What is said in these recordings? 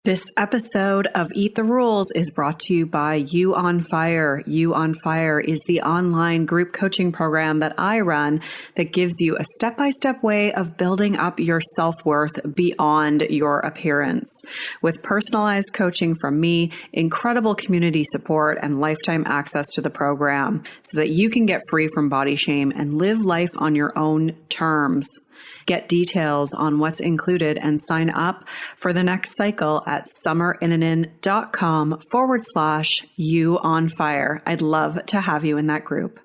This episode of Eat the Rules is brought to you by You on Fire. You on Fire is the online group coaching program that I run that gives you a step-by-step way of building up your self-worth beyond your appearance. With personalized coaching from me, incredible community support, and lifetime access to the program so that you can get free from body shame and live life on your own terms. Get details on what's included and sign up for the next cycle at summerinanen.com/you on fire. I'd love to have you in that group.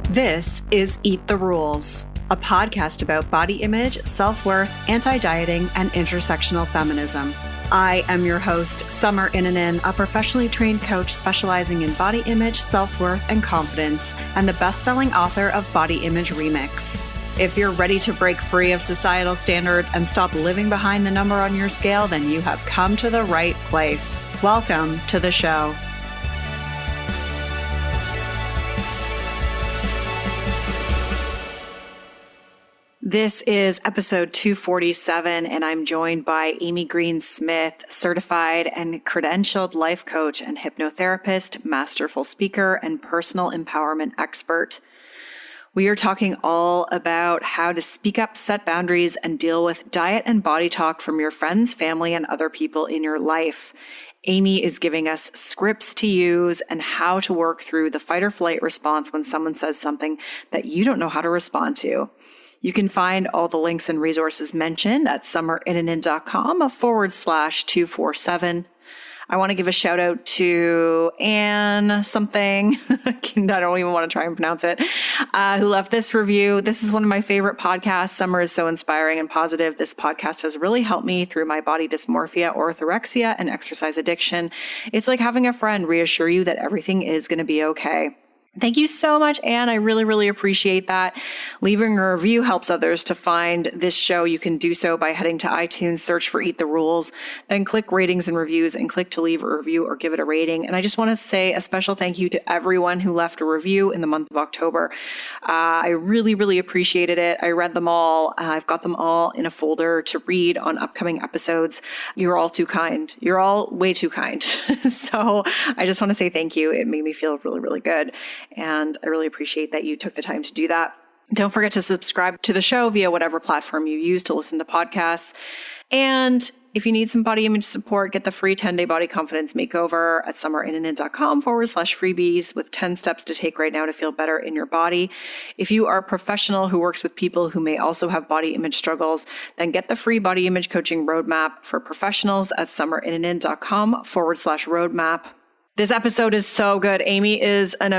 This is Eat the Rules, a podcast about body image, self-worth, anti-dieting, and intersectional feminism. I am your host, Summer Inanen, a professionally trained coach specializing in body image, self-worth, and confidence, and the best-selling author of Body Image Remix. If you're ready to break free of societal standards and stop living behind the number on your scale, then you have come to the right place. Welcome to the show. This is episode 247, and I'm joined by Amy Green-Smith, certified and credentialed life coach and hypnotherapist, masterful speaker, and personal empowerment expert. We are talking all about how to speak up, set boundaries, and deal with diet and body talk from your friends, family, and other people in your life. Amy is giving us scripts to use and how to work through the fight or flight response when someone says something that you don't know how to respond to. You can find all the links and resources mentioned at summerinanen.com/247. I want to give a shout out to Anne something, I don't even want to try and pronounce it, who left this review. This is one of my favorite podcasts. Summer is so inspiring and positive. This podcast has really helped me through my body dysmorphia, orthorexia, and exercise addiction. It's like having a friend reassure you that everything is going to be okay. Thank you so much, Anne. I really, really appreciate that. Leaving a review helps others to find this show. You can do so by heading to iTunes, search for Eat the Rules, then click ratings and reviews and click to leave a review or give it a rating. And I just want to say a special thank you to everyone who left a review in the month of October. I really, really appreciated it. I read them all. I've got them all in a folder to read on upcoming episodes. You're all too kind. You're all way too kind. So I just want to say thank you. It made me feel really, really good. And I really appreciate that you took the time to do that. Don't forget to subscribe to the show via whatever platform you use to listen to podcasts. And if you need some body image support, get the free 10-day body confidence makeover at summerinanen.com/freebies with 10 steps to take right now to feel better in your body. If you are a professional who works with people who may also have body image struggles, then get the free body image coaching roadmap for professionals at summerinanen.com/roadmap. This episode is so good. Amy is has an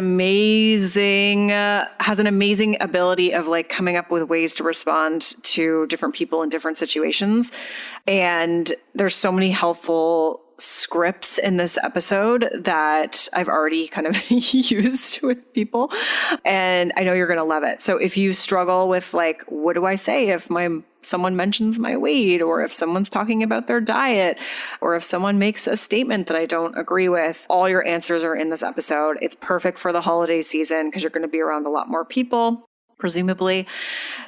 amazing ability of coming up with ways to respond to different people in different situations. And there's so many helpful scripts in this episode that I've already kind of used with people. And I know you're going to love it. So if you struggle with what do I say if someone mentions my weight, or if someone's talking about their diet, or if someone makes a statement that I don't agree with, all your answers are in this episode. It's perfect for the holiday season because you're going to be around a lot more people, presumably.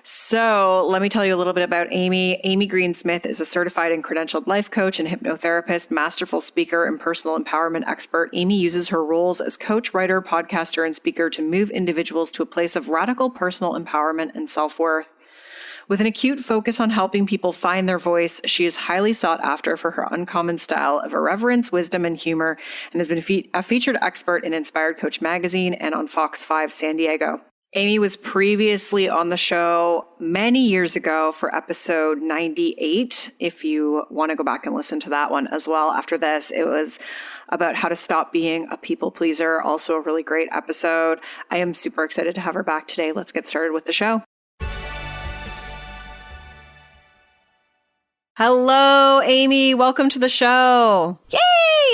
So let me tell you a little bit about Amy. Amy Green-Smith is a certified and credentialed life coach and hypnotherapist, masterful speaker, and personal empowerment expert. Amy uses her roles as coach, writer, podcaster, and speaker to move individuals to a place of radical personal empowerment and self-worth. With an acute focus on helping people find their voice, she is highly sought after for her uncommon style of irreverence, wisdom, and humor, and has been a featured expert in Inspired Coach magazine and on Fox 5 San Diego. Amy was previously on the show many years ago for episode 98. If you want to go back and listen to that one as well after this, it was about how to stop being a people pleaser. Also a really great episode. I am super excited to have her back today. Let's get started with the show. Hello, Amy. Welcome to the show. Yay!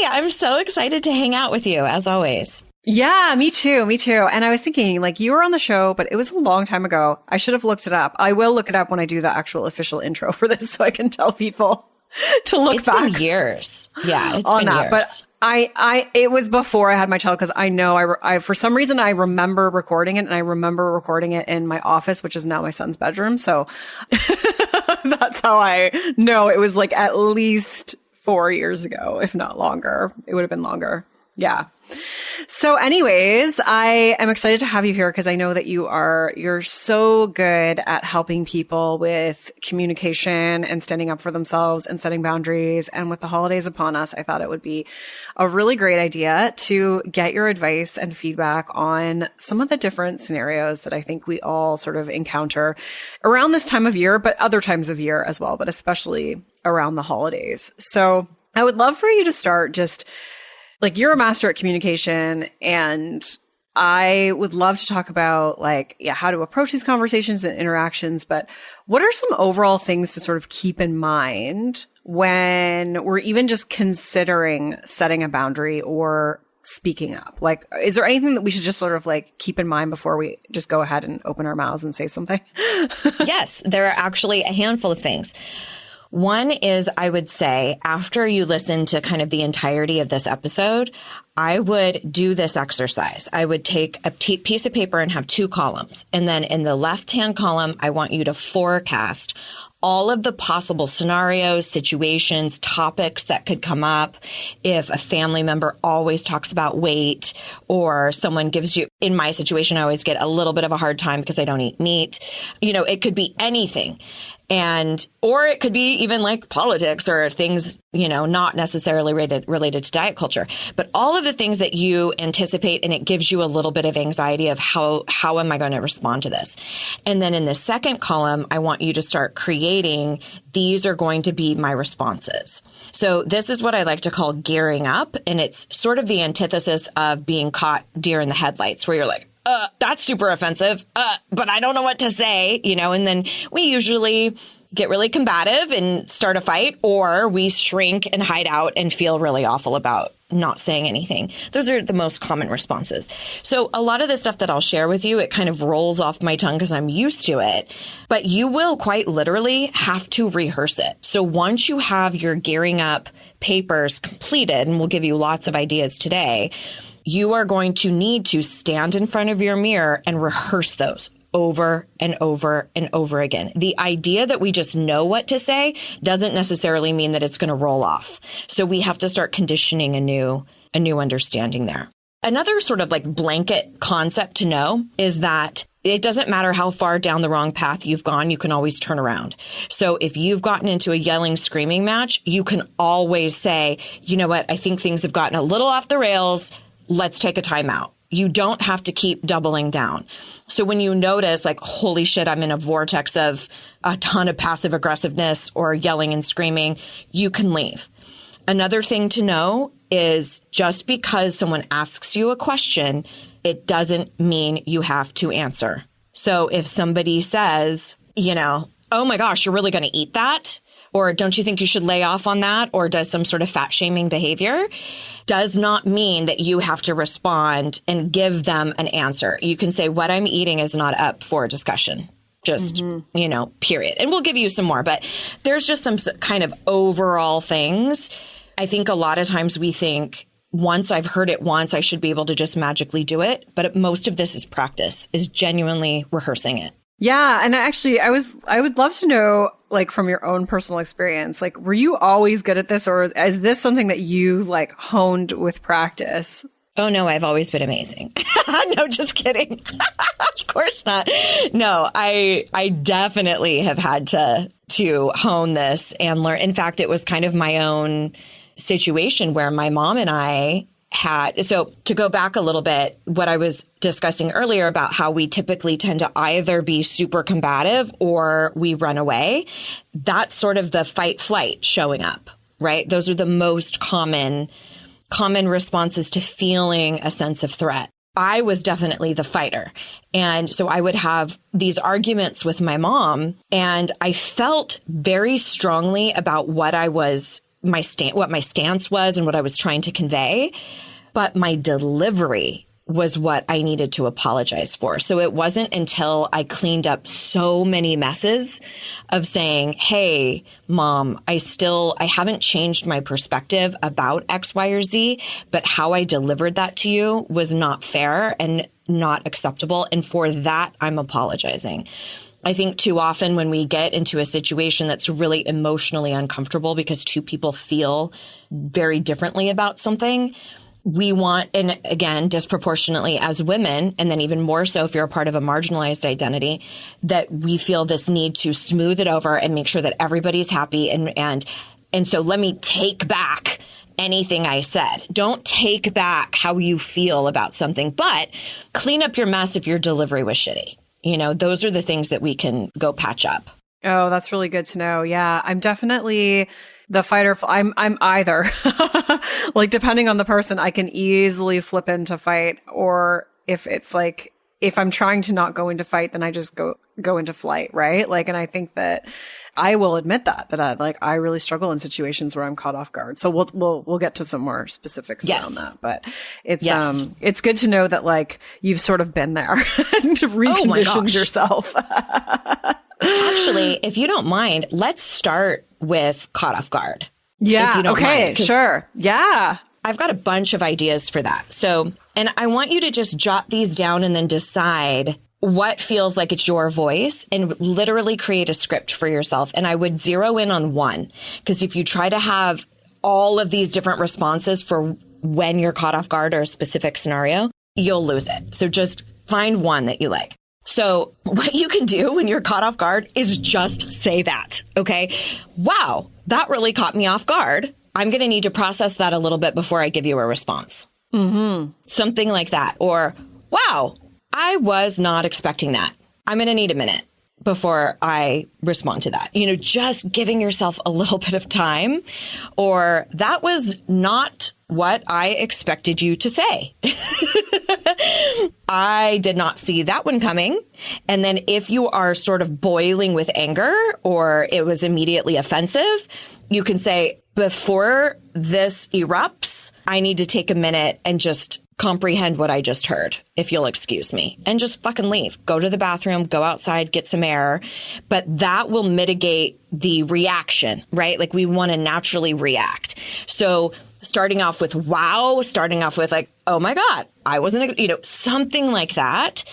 I'm so excited to hang out with you, as always. Yeah, me too. Me too. And I was thinking, you were on the show, but it was a long time ago. I should have looked it up. I will look it up when I do the actual official intro for this so I can tell people to look back. It's been years. Yeah, it's on been that. years. But it was before I had my child because I know I for some reason I remember recording it, and I remember recording it in my office, which is now my son's bedroom. So That's how I know it was like at least 4 years ago, if not longer. It would have been longer. Yeah. So anyways, I am excited to have you here because I know that you're so good at helping people with communication and standing up for themselves and setting boundaries. And with the holidays upon us, I thought it would be a really great idea to get your advice and feedback on some of the different scenarios that I think we all sort of encounter around this time of year, but other times of year as well, but especially around the holidays. So I would love for you to start just like, you're a master at communication, and I would love to talk about how to approach these conversations and interactions, but what are some overall things to sort of keep in mind when we're even just considering setting a boundary or speaking up? Like, is there anything that we should just sort of keep in mind before we just go ahead and open our mouths and say something? Yes, there are actually a handful of things. One is, I would say, after you listen to kind of the entirety of this episode, I would do this exercise. I would take a piece of paper and have 2 columns. And then in the left-hand column, I want you to forecast all of the possible scenarios, situations, topics that could come up if a family member always talks about weight, or someone gives you, in my situation, I always get a little bit of a hard time because I don't eat meat. It could be anything. Or it could be even like politics or things, not necessarily related to diet culture, but all of the things that you anticipate, and it gives you a little bit of anxiety of how am I going to respond to this? And then in the second column, I want you to start creating, these are going to be my responses. So this is what I like to call gearing up. And it's sort of the antithesis of being caught deer in the headlights, where you're like, that's super offensive, but I don't know what to say, and then we usually get really combative and start a fight, or we shrink and hide out and feel really awful about not saying anything. Those are the most common responses. So a lot of the stuff that I'll share with you, it kind of rolls off my tongue because I'm used to it, but you will quite literally have to rehearse it. So once you have your gearing up papers completed, and we'll give you lots of ideas today, you are going to need to stand in front of your mirror and rehearse those over and over and over again. The idea that we just know what to say doesn't necessarily mean that it's going to roll off. So we have to start conditioning a new understanding there. Another sort of blanket concept to know is that it doesn't matter how far down the wrong path you've gone, you can always turn around. So if you've gotten into a yelling, screaming match, you can always say, you know what, I think things have gotten a little off the rails. Let's take a time out. You don't have to keep doubling down. So when you notice holy shit, I'm in a vortex of a ton of passive aggressiveness or yelling and screaming, you can leave. Another thing to know is just because someone asks you a question, it doesn't mean you have to answer. So if somebody says, oh my gosh, you're really going to eat that? Or don't you think you should lay off on that? Or does some sort of fat shaming behavior, does not mean that you have to respond and give them an answer. You can say, what I'm eating is not up for discussion. Just, period. And we'll give you some more, but there's just some kind of overall things. I think a lot of times we think, once I've heard it once, I should be able to just magically do it. But most of this is practice, is genuinely rehearsing it. Yeah. And actually, I would love to know, from your own personal experience, were you always good at this, or is this something that you honed with practice? Oh, no, I've always been amazing. No, just kidding. Of course not. No, I definitely have had to hone this and learn. In fact, it was kind of my own situation where my mom and I had, so to go back a little bit, what I was discussing earlier about how we typically tend to either be super combative or we run away, that's sort of the fight flight showing up, right? Those are the most common responses to feeling a sense of threat. I was definitely the fighter. And so I would have these arguments with my mom, and I felt very strongly about what my stance was and what I was trying to convey, but my delivery was what I needed to apologize for. So it wasn't until I cleaned up so many messes of saying, hey, mom, I haven't changed my perspective about X, Y, or Z, but how I delivered that to you was not fair and not acceptable. And for that, I'm apologizing. I think too often when we get into a situation that's really emotionally uncomfortable because two people feel very differently about something, we want, and again, disproportionately as women, and then even more so if you're a part of a marginalized identity, that we feel this need to smooth it over and make sure that everybody's happy. And so let me take back anything I said. Don't take back how you feel about something, but clean up your mess if your delivery was shitty. Those are the things that we can go patch up. Oh, that's really good to know. Yeah, I'm definitely the fighter. I'm either. Like, depending on the person, I can easily flip into fight, or if it's like, if I'm trying to not go into fight, then I just go into flight, right? Like, and I think that I will admit that I really struggle in situations where I'm caught off guard. So we'll get to some more specifics around that, but it's good to know that like you've sort of been there and reconditioned yourself. Actually, if you don't mind, let's start with caught off guard. Yeah. If you don't mind, sure. Yeah. I've got a bunch of ideas for that. So, and I want you to just jot these down and then decide what feels like it's your voice and literally create a script for yourself. And I would zero in on one, because if you try to have all of these different responses for when you're caught off guard or a specific scenario, you'll lose it. So just find one that you like. So what you can do when you're caught off guard is just say that, okay? Wow, that really caught me off guard. I'm going to need to process that a little bit before I give you a response. Mm-hmm. Something like that. Or, wow, I was not expecting that. I'm going to need a minute before I respond to that. Just giving yourself a little bit of time. Or that was not what I expected you to say. I did not see that one coming. And then if you are sort of boiling with anger or it was immediately offensive, you can say, before this erupts, I need to take a minute and just comprehend what I just heard, if you'll excuse me, and just fucking leave. Go to the bathroom, go outside, get some air. But that will mitigate the reaction, right? Like we want to naturally react. So starting off with wow, starting off with like, oh my God, I wasn't, something like that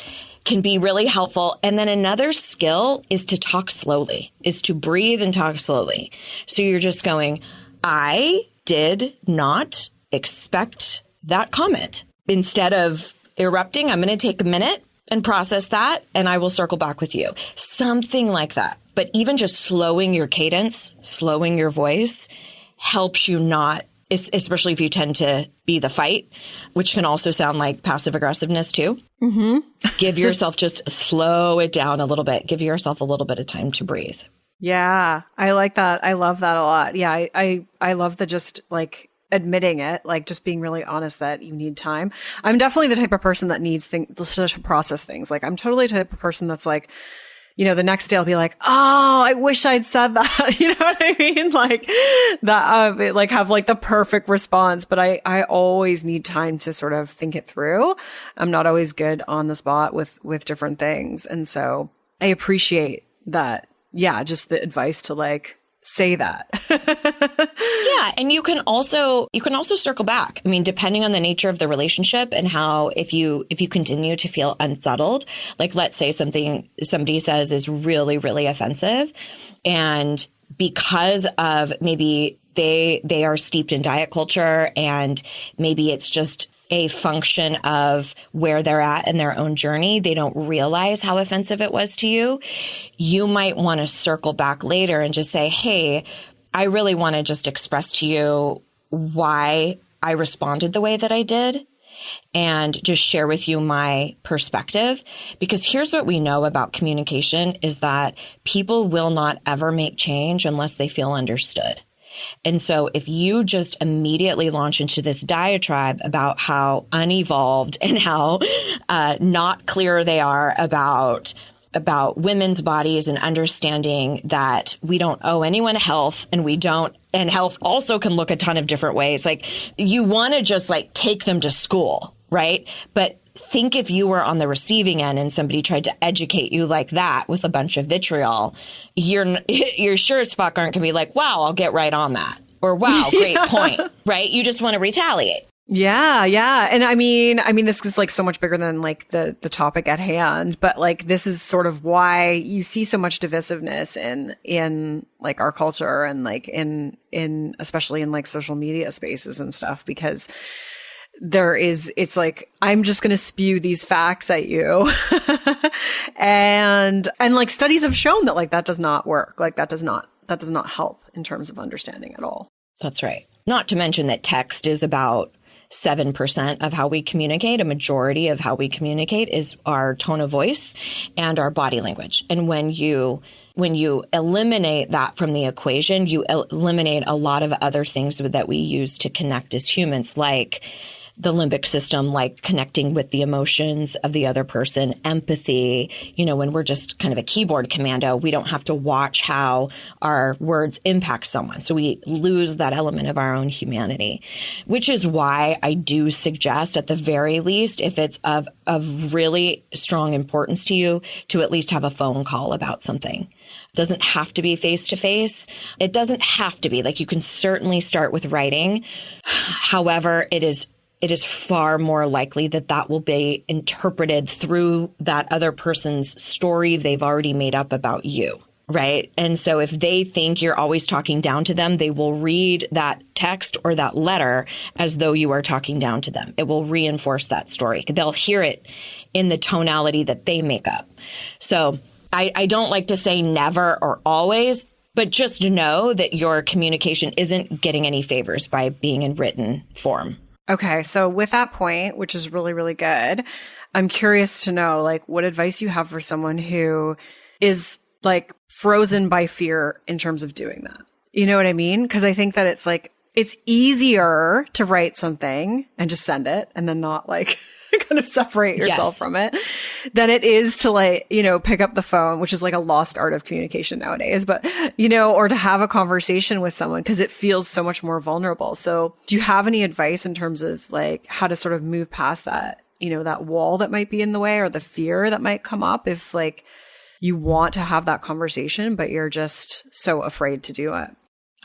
can be really helpful. And then another skill is to talk slowly, is to breathe and talk slowly. So you're just going, I did not expect that comment. Instead of erupting, I'm going to take a minute and process that, and I will circle back with you. Something like that. But even just slowing your cadence, slowing your voice helps you not, especially if you tend to be the fight, which can also sound like passive aggressiveness too. Mm-hmm. Give yourself, just slow it down a little bit. Give yourself a little bit of time to breathe. Yeah, I like that. I love that a lot. Yeah, I love the just like admitting it, like just being really honest that you need time. I'm definitely the type of person that needs things to process things. Like I'm totally the type of person that's like, the next day I'll be like, oh, I wish I'd said that. You know what I mean? Like that, like have like the perfect response, but I always need time to sort of think it through. I'm not always good on the spot with different things. And so I appreciate that. Yeah. Just the advice to like, say that. Yeah. And you can also circle back. I mean, depending on the nature of the relationship and how, if you continue to feel unsettled, like let's say somebody says is really, really offensive. And because of maybe they are steeped in diet culture and maybe it's just a function of where they're at in their own journey, they don't realize how offensive it was to you. You might want to circle back later and just say, hey, I really want to just express to you why I responded the way that I did and just share with you my perspective. Because here's what we know about communication is that people will not ever make change unless they feel understood. And so if you just immediately launch into this diatribe about how unevolved and how not clear they are about women's bodies and understanding that we don't owe anyone health and health also can look a ton of different ways. Like you want to just like take them to school, right? But think if you were on the receiving end and somebody tried to educate you like that with a bunch of vitriol, you're sure as fuck aren't going to be like, wow, I'll get right on that. Or wow, great point, right? You just want to retaliate. Yeah, yeah. And I mean, this is like so much bigger than like the topic at hand, but like this is sort of why you see so much divisiveness in like our culture and like in especially in like social media spaces and stuff, because it's like, I'm just going to spew these facts at you. and like studies have shown that like that does not work. Like that does not help in terms of understanding at all. That's right. Not to mention that text is about 7% of how we communicate. A majority of how we communicate is our tone of voice and our body language. And when you eliminate that from the equation, you eliminate a lot of other things that we use to connect as humans, like the limbic system, like connecting with the emotions of the other person, empathy. When we're just kind of a keyboard commando, we don't have to watch how our words impact someone. So we lose that element of our own humanity, which is why I do suggest, at the very least, if it's of really strong importance to you, to at least have a phone call about something. It doesn't have to be face to face. It doesn't have to be. Like, you can certainly start with writing. However, it is far more likely that will be interpreted through that other person's story they've already made up about you, right? And so if they think you're always talking down to them, they will read that text or that letter as though you are talking down to them. It will reinforce that story. They'll hear it in the tonality that they make up. So I don't like to say never or always, but just know that your communication isn't getting any favors by being in written form. Okay. So with that point, which is really, really good, I'm curious to know, like, what advice you have for someone who is like frozen by fear in terms of doing that. You know what I mean? Because I think that it's like, it's easier to write something and just send it and then not like kind of separate yourself from it than it is to like, pick up the phone, which is like a lost art of communication nowadays, but, or to have a conversation with someone because it feels so much more vulnerable. So do you have any advice in terms of like how to sort of move past that, that wall that might be in the way or the fear that might come up if like you want to have that conversation, but you're just so afraid to do it?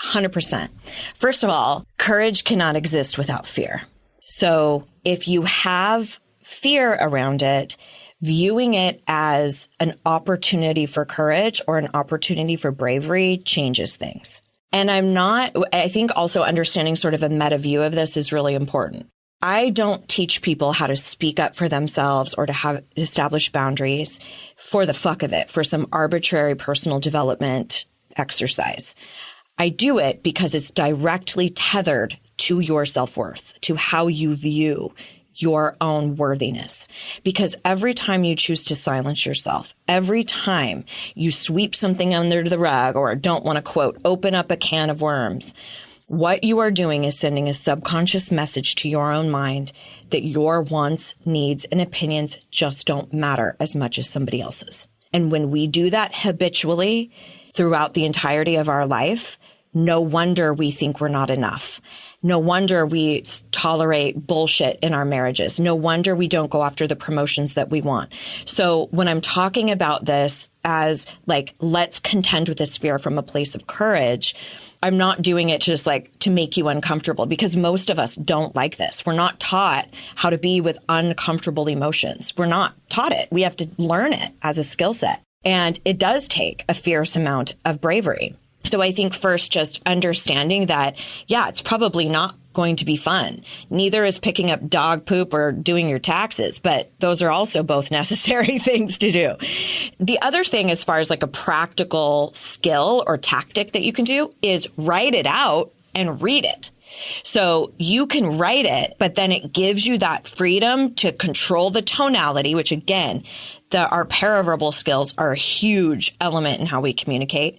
100%. First of all, courage cannot exist without fear. So if you have fear around it, viewing it as an opportunity for courage or an opportunity for bravery changes things. And I think also understanding sort of a meta view of this is really important. I don't teach people how to speak up for themselves or to have establish boundaries for the fuck of it, for some arbitrary personal development exercise. I do it because it's directly tethered to your self-worth, to how you view your own worthiness. Because every time you choose to silence yourself, every time you sweep something under the rug or don't want to, quote, open up a can of worms, what you are doing is sending a subconscious message to your own mind that your wants, needs, and opinions just don't matter as much as somebody else's. And when we do that habitually throughout the entirety of our life, no wonder we think we're not enough. No wonder we tolerate bullshit in our marriages. No wonder we don't go after the promotions that we want. So when I'm talking about this as like, let's contend with this fear from a place of courage, I'm not doing it just like to make you uncomfortable, because most of us don't like this. We're not taught how to be with uncomfortable emotions. We're not taught it. We have to learn it as a skill set. And it does take a fierce amount of bravery. So I think first, just understanding that, yeah, it's probably not going to be fun. Neither is picking up dog poop or doing your taxes, but those are also both necessary things to do. The other thing, as far as like a practical skill or tactic that you can do, is write it out and read it. So you can write it, but then it gives you that freedom to control the tonality, which again, our paraverbal skills are a huge element in how we communicate.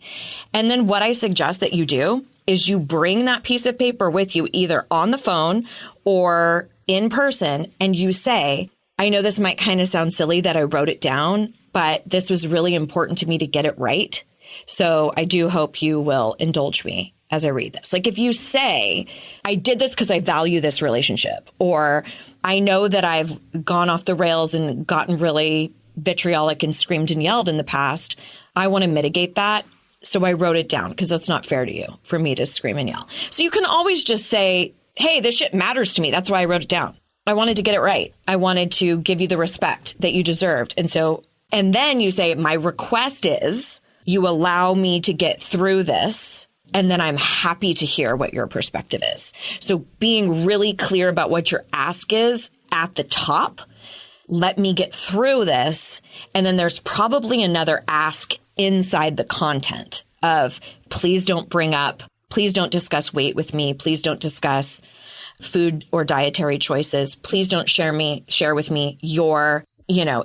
And then what I suggest that you do is you bring that piece of paper with you either on the phone or in person, and you say, I know this might kind of sound silly that I wrote it down, but this was really important to me to get it right. So I do hope you will indulge me as I read this. Like if you say, I did this because I value this relationship, or I know that I've gone off the rails and gotten really vitriolic and screamed and yelled in the past, I want to mitigate that. So I wrote it down because that's not fair to you for me to scream and yell. So you can always just say, hey, this shit matters to me. That's why I wrote it down. I wanted to get it right. I wanted to give you the respect that you deserved. And then you say, my request is you allow me to get through this. And then I'm happy to hear what your perspective is. So being really clear about what your ask is at the top, let me get through this. And then there's probably another ask inside the content of please don't discuss weight with me. Please don't discuss food or dietary choices. Please don't share with me your,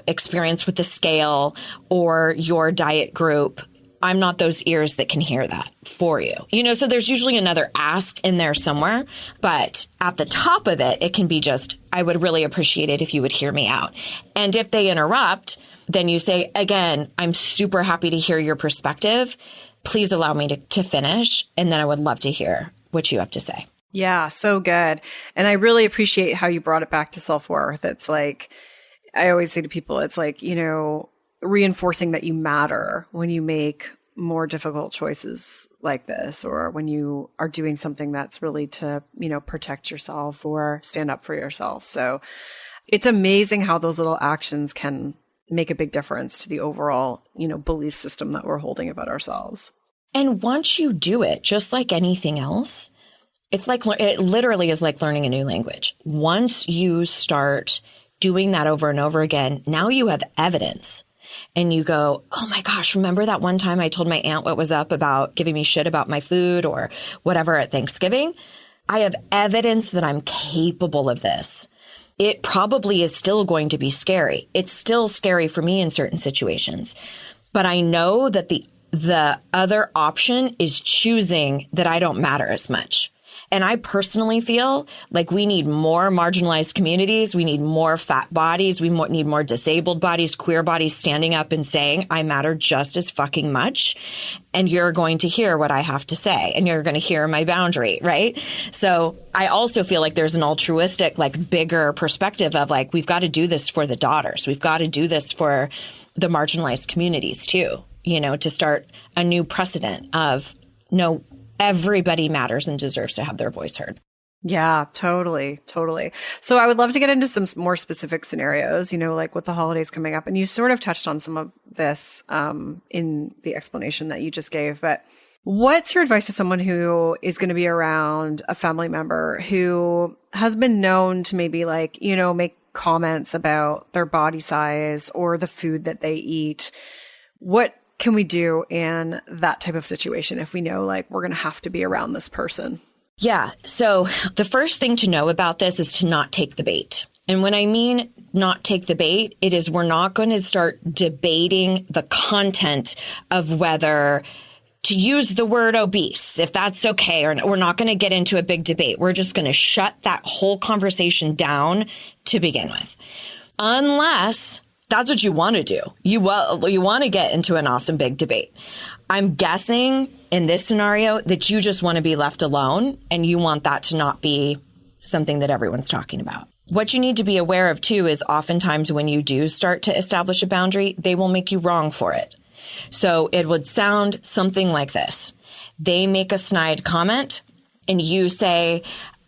experience with the scale or your diet group. I'm not those ears that can hear that for you. So there's usually another ask in there somewhere, but at the top of it, it can be just, I would really appreciate it if you would hear me out. And if they interrupt, then you say, again, I'm super happy to hear your perspective. Please allow me to finish. And then I would love to hear what you have to say. Yeah, so good. And I really appreciate how you brought it back to self-worth. It's like, I always say to people, it's like, reinforcing that you matter when you make more difficult choices like this, or when you are doing something that's really to, protect yourself or stand up for yourself. So it's amazing how those little actions can make a big difference to the overall, belief system that we're holding about ourselves. And once you do it, just like anything else, it literally is like learning a new language. Once you start doing that over and over again, now you have evidence. And you go, oh my gosh, remember that one time I told my aunt what was up about giving me shit about my food or whatever at Thanksgiving? I have evidence that I'm capable of this. It probably is still going to be scary. It's still scary for me in certain situations. But I know that the other option is choosing that I don't matter as much. And I personally feel like we need more marginalized communities. We need more fat bodies. We need more disabled bodies, queer bodies standing up and saying, I matter just as fucking much. And you're going to hear what I have to say. And you're going to hear my boundary, right? So I also feel like there's an altruistic, bigger perspective of we've got to do this for the daughters. We've got to do this for the marginalized communities too, to start a new precedent of no, everybody matters and deserves to have their voice heard. Yeah, totally. So I would love to get into some more specific scenarios, with the holidays coming up. And you sort of touched on some of this in the explanation that you just gave. But what's your advice to someone who is going to be around a family member who has been known to maybe make comments about their body size or the food that they eat? What can we do in that type of situation if we know we're going to have to be around this person? Yeah. So the first thing to know about this is to not take the bait. And when I mean not take the bait, it is we're not going to start debating the content of whether to use the word obese, if that's okay, or we're not going to get into a big debate. We're just going to shut that whole conversation down to begin with. Unless that's what you want to do. You want to get into an awesome big debate. I'm guessing in this scenario that you just want to be left alone and you want that to not be something that everyone's talking about. What you need to be aware of too is oftentimes when you do start to establish a boundary, they will make you wrong for it. So it would sound something like this. They make a snide comment and you say,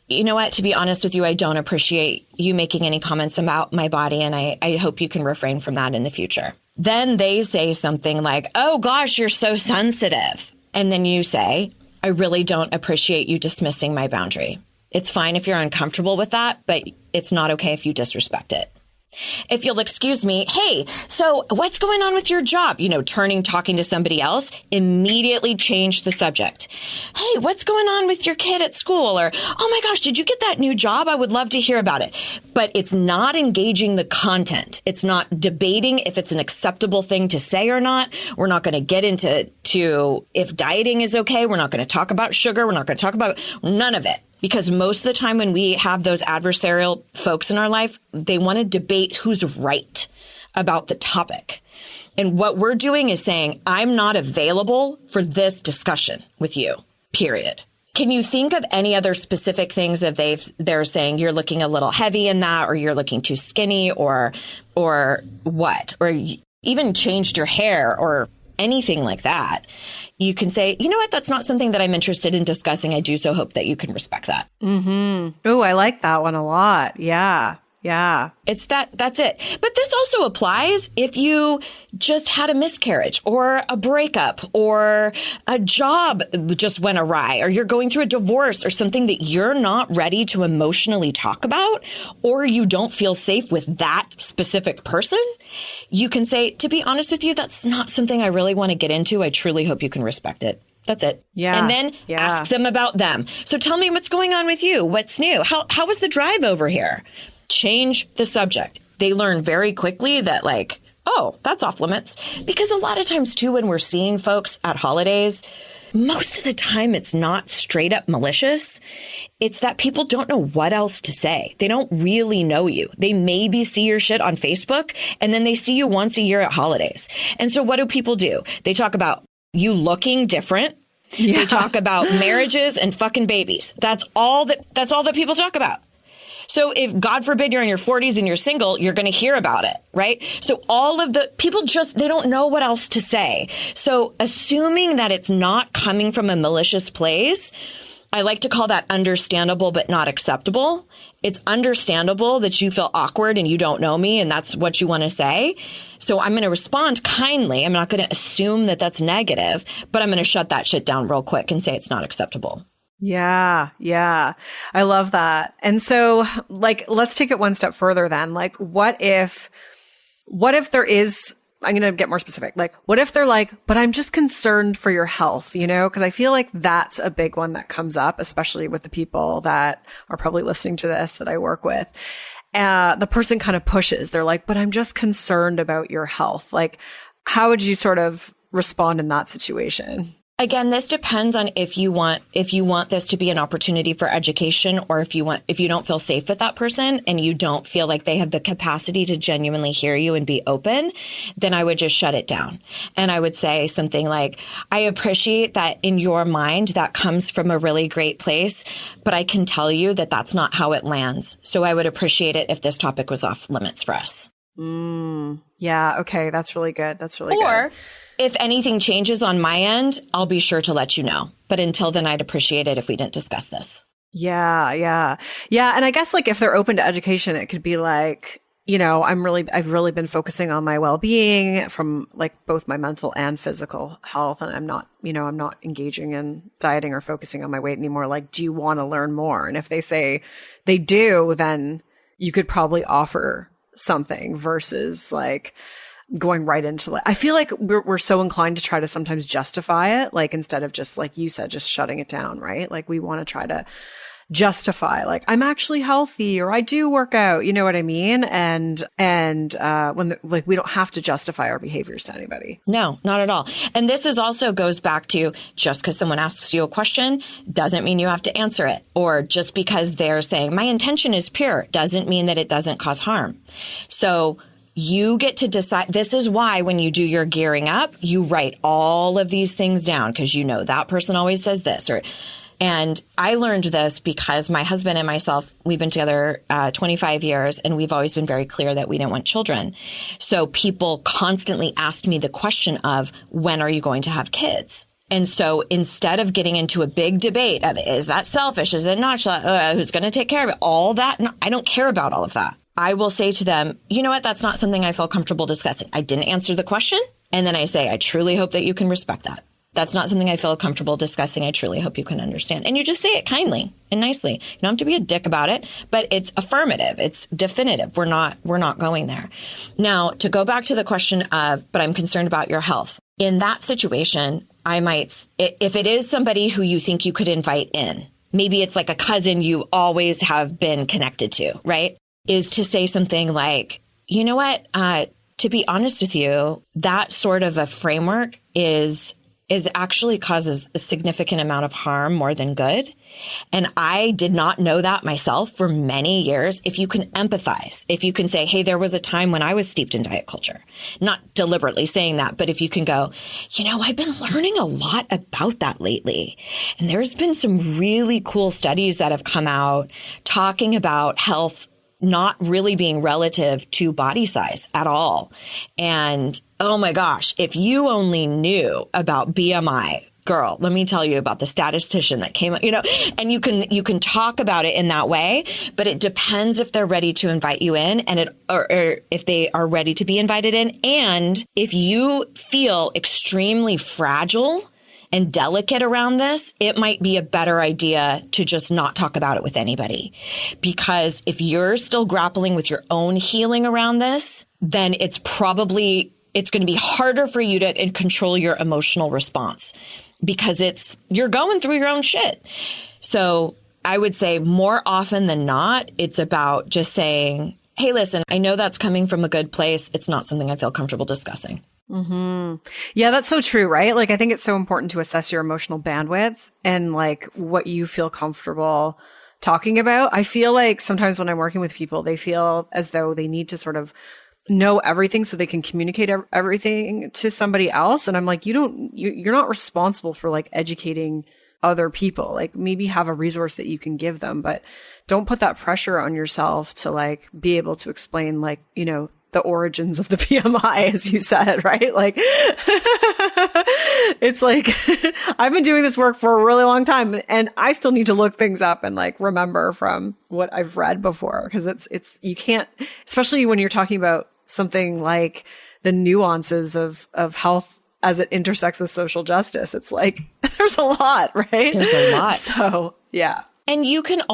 you know what, to be honest with you, I don't appreciate you making any comments about my body, and I hope you can refrain from that in the future. Then they say something like, oh gosh, you're so sensitive. And then you say, I really don't appreciate you dismissing my boundary. It's fine if you're uncomfortable with that, but it's not okay if you disrespect it. If you'll excuse me, hey, so what's going on with your job? Talking to somebody else, immediately change the subject. Hey, what's going on with your kid at school? Or, oh my gosh, did you get that new job? I would love to hear about it. But it's not engaging the content. It's not debating if it's an acceptable thing to say or not. We're not going to get into if dieting is okay. We're not going to talk about sugar. We're not going to talk about none of it. Because most of the time when we have those adversarial folks in our life, they want to debate who's right about the topic. And what we're doing is saying, I'm not available for this discussion with you, period. Can you think of any other specific things if they're saying you're looking a little heavy in that, or you're looking too skinny, or what? Or even changed your hair or anything like that, you can say, you know what, that's not something that I'm interested in discussing. I do so hope that you can respect that. Oh, I like that one a lot. Yeah. Yeah. That's it. But this also applies if you just had a miscarriage or a breakup or a job just went awry, or you're going through a divorce or something that you're not ready to emotionally talk about, or you don't feel safe with that specific person. You can say, to be honest with you, that's not something I really want to get into. I truly hope you can respect it. That's it. Yeah. And then ask them about them. So tell me what's going on with you. What's new? How was the drive over here? Change the subject. They learn very quickly that like, oh, that's off limits. Because a lot of times too, when we're seeing folks at holidays, most of the time it's not straight up malicious. It's that people don't know what else to say. They don't really know you. They maybe see your shit on Facebook and then they see you once a year at holidays. And so what do people do? They talk about you looking different. Yeah. They talk about marriages and fucking babies. That's all that people talk about. So if, God forbid, you're in your 40s and you're single, you're going to hear about it, right? So all of the people they don't know what else to say. So assuming that it's not coming from a malicious place, I like to call that understandable but not acceptable. It's understandable that you feel awkward and you don't know me and that's what you want to say. So I'm going to respond kindly. I'm not going to assume that that's negative, but I'm going to shut that shit down real quick and say it's not acceptable. Yeah. Yeah. I love that. And so like, let's take it one step further then. Like, what if there is, I'm going to get more specific. Like, what if they're like, but I'm just concerned for your health, you know? Cause I feel like that's a big one that comes up, especially with the people that are probably listening to this that I work with. The person kind of pushes. They're like, but I'm just concerned about your health. Like, how would you sort of respond in that situation? Again, this depends on if you want this to be an opportunity for education, or if you don't feel safe with that person and you don't feel like they have the capacity to genuinely hear you and be open, then I would just shut it down. And I would say something like, I appreciate that in your mind that comes from a really great place, but I can tell you that that's not how it lands. So I would appreciate it if this topic was off limits for us. Yeah. Okay. That's really good. That's really good. Or if anything changes on my end, I'll be sure to let you know. But until then, I'd appreciate it if we didn't discuss this. Yeah. Yeah. Yeah. And I guess like if they're open to education, it could be like, you know, I've really been focusing on my well-being from like both my mental and physical health. And I'm not engaging in dieting or focusing on my weight anymore. Like, do you want to learn more? And if they say they do, then you could probably offer something versus like going right into it. I feel like we're so inclined to try to sometimes justify it, like instead of just like you said, just shutting it down, right? Like we want to try to justify, like I'm actually healthy or I do work out, you know what I mean? And when like we don't have to justify our behaviors to anybody. No, not at all. And this is also goes back to just because someone asks you a question doesn't mean you have to answer it. Or just because they're saying my intention is pure doesn't mean that it doesn't cause harm. So you get to decide. This is why when you do your gearing up, you write all of these things down because you know that person always says this. And I learned this because my husband and myself, we've been together 25 years and we've always been very clear that we didn't want children. So people constantly asked me the question of, when are you going to have kids? And so instead of getting into a big debate of, is that selfish? Is it not? Who's going to take care of it? All that. No, I don't care about all of that. I will say to them, you know what? That's not something I feel comfortable discussing. I didn't answer the question. And then I say, I truly hope that you can respect that. That's not something I feel comfortable discussing. I truly hope you can understand. And you just say it kindly and nicely. You don't have to be a dick about it, but it's affirmative. It's definitive. We're not going there. Now, to go back to the question of, but I'm concerned about your health. In that situation, I might, if it is somebody who you think you could invite in, maybe it's like a cousin you always have been connected to, right? Is to say something like, you know what, to be honest with you, that sort of a framework is actually causes a significant amount of harm more than good. And I did not know that myself for many years. If you can empathize, if you can say, hey, there was a time when I was steeped in diet culture, not deliberately saying that, but if you can go, you know, I've been learning a lot about that lately. And there's been some really cool studies that have come out talking about health not really being relative to body size at all. And oh my gosh, if you only knew about BMI, girl, let me tell you about the statistician that came up, and you can talk about it in that way, but it depends if they're ready to invite you in or if they are ready to be invited in. And if you feel extremely fragile and delicate around this, it might be a better idea to just not talk about it with anybody. Because if you're still grappling with your own healing around this, then it's going to be harder for you to control your emotional response because you're going through your own shit. So I would say more often than not, it's about just saying, hey, listen, I know that's coming from a good place. It's not something I feel comfortable discussing. Mm-hmm. Yeah, that's so true, right? Like, I think it's so important to assess your emotional bandwidth and like what you feel comfortable talking about. I feel like sometimes when I'm working with people, they feel as though they need to sort of know everything so they can communicate everything to somebody else. And I'm like, you're not responsible for like educating other people. Like, maybe have a resource that you can give them, but don't put that pressure on yourself to like be able to explain like, the origins of the BMI, as you said, right? Like, it's like, I've been doing this work for a really long time and I still need to look things up and like remember from what I've read before. Cause you can't, especially when you're talking about something like the nuances of health as it intersects with social justice. It's like, there's a lot, right? There's a lot. So, yeah. And you can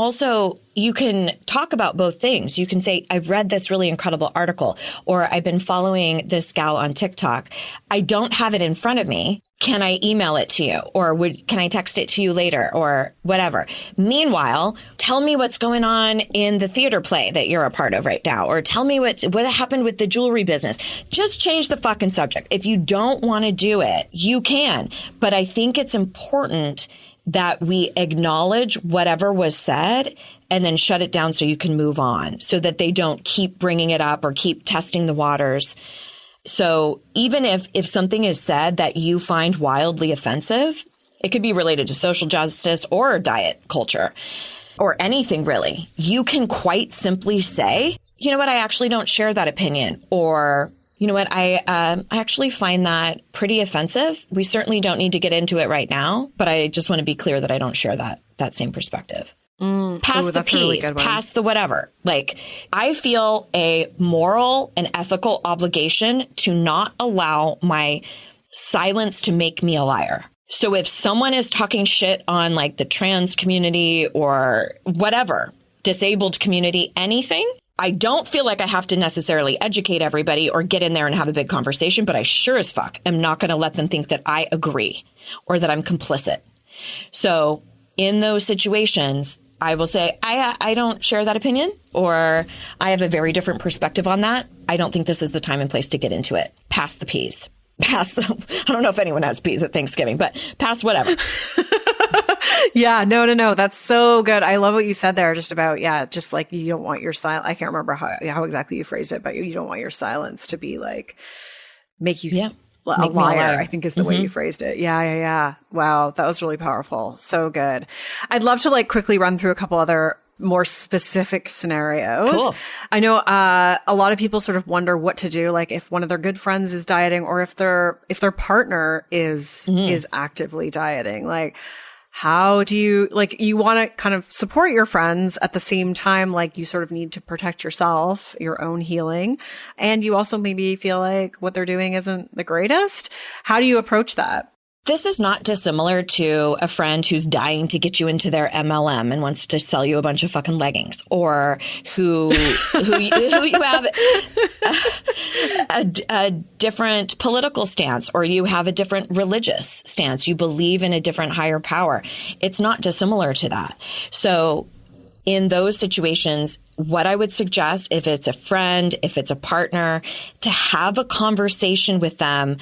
talk about both things. You can say, I've read this really incredible article, or I've been following this gal on TikTok. I don't have it in front of me. Can I email it to you? Or can I text it to you later or whatever? Meanwhile, tell me what's going on in the theater play that you're a part of right now, or tell me what happened with the jewelry business. Just change the fucking subject. If you don't want to do it, you can. But I think it's important that we acknowledge whatever was said and then shut it down so you can move on, so that they don't keep bringing it up or keep testing the waters. So even if something is said that you find wildly offensive, it could be related to social justice or diet culture or anything really. You can quite simply say, you know what, I actually don't share that opinion, or you know what, I actually find that pretty offensive. We certainly don't need to get into it right now, but I just want to be clear that I don't share that same perspective. Pass the peas, pass the whatever. Like, I feel a moral and ethical obligation to not allow my silence to make me a liar. So if someone is talking shit on like the trans community or whatever, disabled community, anything, I don't feel like I have to necessarily educate everybody or get in there and have a big conversation, but I sure as fuck am not going to let them think that I agree or that I'm complicit. So in those situations, I will say, I don't share that opinion, or I have a very different perspective on that. I don't think this is the time and place to get into it. Pass the peas. I don't know if anyone has peas at Thanksgiving, but pass whatever. Yeah, no. That's so good. I love what you said there, just about, just like you don't want your silence. I can't remember how exactly you phrased it, but you don't want your silence to be like, make you a liar, I think is the way you phrased it. Yeah. Wow. That was really powerful. So good. I'd love to like quickly run through a couple other more specific scenarios. Cool. I know a lot of people sort of wonder what to do, like if one of their good friends is dieting, or if their partner is actively dieting. Like, how do you, like, you want to kind of support your friends at the same time, like you sort of need to protect yourself, your own healing, and you also maybe feel like what they're doing isn't the greatest. How do you approach that? This is not dissimilar to a friend who's dying to get you into their MLM and wants to sell you a bunch of fucking leggings, or who you have a different political stance, or you have a different religious stance. You believe in a different higher power. It's not dissimilar to that. So in those situations, what I would suggest, if it's a friend, if it's a partner, to have a conversation with them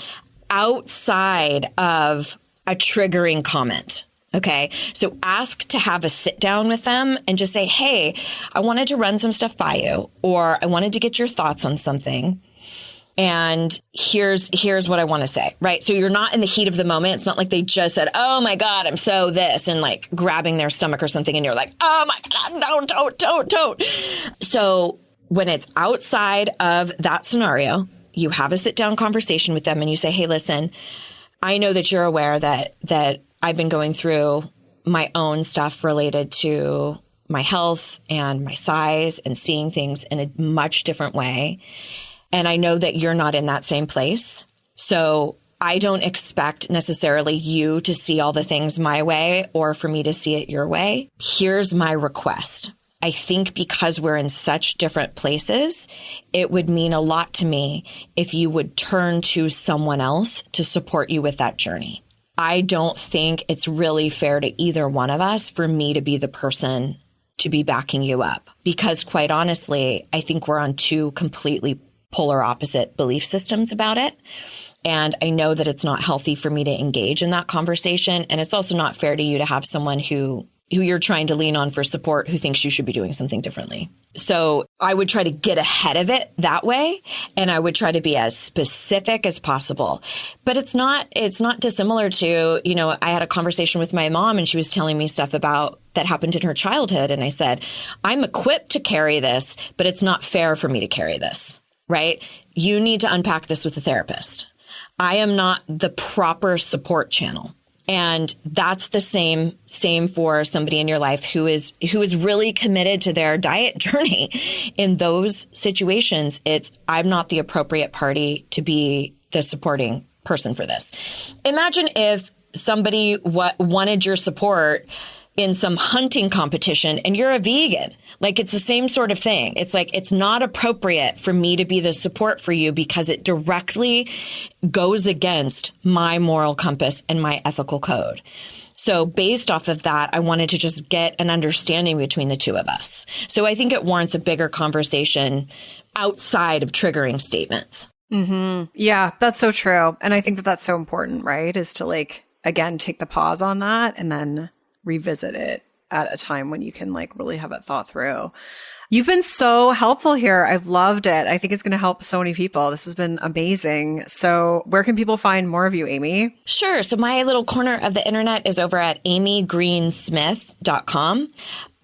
outside of a triggering comment. Okay. So ask to have a sit down with them and just say, hey, I wanted to run some stuff by you, or I wanted to get your thoughts on something. And here's what I want to say, right? So you're not in the heat of the moment. It's not like they just said, oh my God, I'm so this, and like grabbing their stomach or something. And you're like, oh my God, no, don't. So when it's outside of that scenario, you have a sit down conversation with them and you say, hey, listen, I know that you're aware that I've been going through my own stuff related to my health and my size and seeing things in a much different way. And I know that you're not in that same place. So I don't expect necessarily you to see all the things my way or for me to see it your way. Here's my request. I think because we're in such different places, it would mean a lot to me if you would turn to someone else to support you with that journey. I don't think it's really fair to either one of us for me to be the person to be backing you up. Because quite honestly, I think we're on two completely polar opposite belief systems about it. And I know that it's not healthy for me to engage in that conversation. And it's also not fair to you to have someone who you're trying to lean on for support who thinks you should be doing something differently. So I would try to get ahead of it that way. And I would try to be as specific as possible. But it's not dissimilar to, I had a conversation with my mom and she was telling me stuff about that happened in her childhood. And I said, I'm equipped to carry this, but it's not fair for me to carry this, right? You need to unpack this with a therapist. I am not the proper support channel. And that's the same for somebody in your life who is really committed to their diet journey. In those situations, I'm not the appropriate party to be the supporting person for this. Imagine if somebody wanted your support in some hunting competition and you're a vegan. Like, it's the same sort of thing. It's like, it's not appropriate for me to be the support for you because it directly goes against my moral compass and my ethical code. So based off of that, I wanted to just get an understanding between the two of us. So I think it warrants a bigger conversation outside of triggering statements. Mm-hmm. Yeah, that's so true. And I think that that's so important, right? Is to again, take the pause on that and then revisit it at a time when you can really have it thought through. You've been so helpful here. I've loved it. I think it's going to help so many people. This has been amazing. So where can people find more of you, Amy? Sure. So my little corner of the internet is over at amygreensmith.com.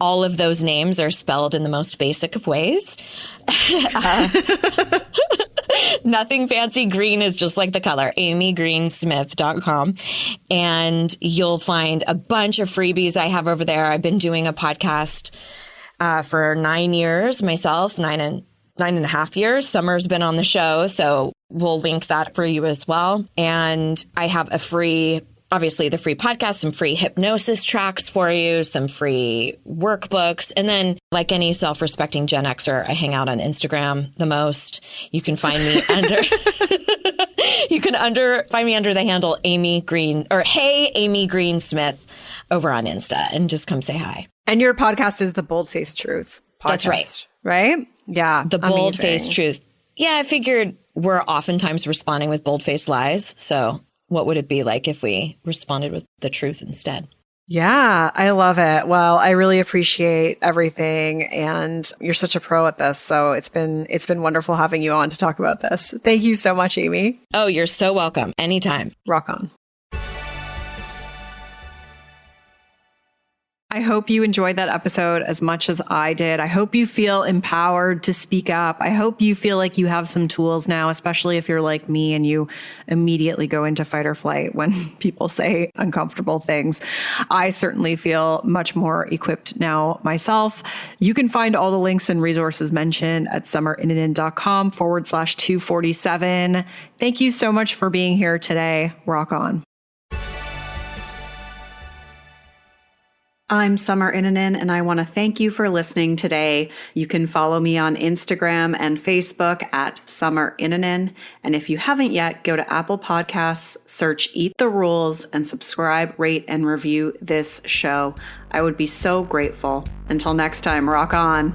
All of those names are spelled in the most basic of ways. Nothing fancy. Green is just like the color. amygreensmith.com. And you'll find a bunch of freebies I have over there. I've been doing a podcast for 9 years myself, 9.5 years. Summer's been on the show, so we'll link that for you as well. And I have obviously the free podcast, some free hypnosis tracks for you, some free workbooks. And then, like any self-respecting Gen Xer, I hang out on Instagram the most. You can find me find me under the handle Amy Green or Hey Amy Green Smith over on Insta, and just come say hi. And your podcast is the Bold-Faced Truth podcast. That's right. Right? Yeah. The Bold-Faced Truth. Yeah, I figured we're oftentimes responding with bold-faced lies. So what would it be like if we responded with the truth instead? Yeah, I love it. Well, I really appreciate everything, and you're such a pro at this. So it's been wonderful having you on to talk about this. Thank you so much, Amy. Oh, you're so welcome. Anytime. Rock on. I hope you enjoyed that episode as much as I did. I hope you feel empowered to speak up. I hope you feel like you have some tools now, especially if you're like me and you immediately go into fight or flight when people say uncomfortable things. I certainly feel much more equipped now myself. You can find all the links and resources mentioned at summerinnanen.com/247. Thank you so much for being here today. Rock on. I'm Summer Innanen, and I want to thank you for listening today. You can follow me on Instagram and Facebook at Summer Innanen. And if you haven't yet, go to Apple Podcasts, search Eat the Rules, and subscribe, rate, and review this show. I would be so grateful. Until next time, rock on.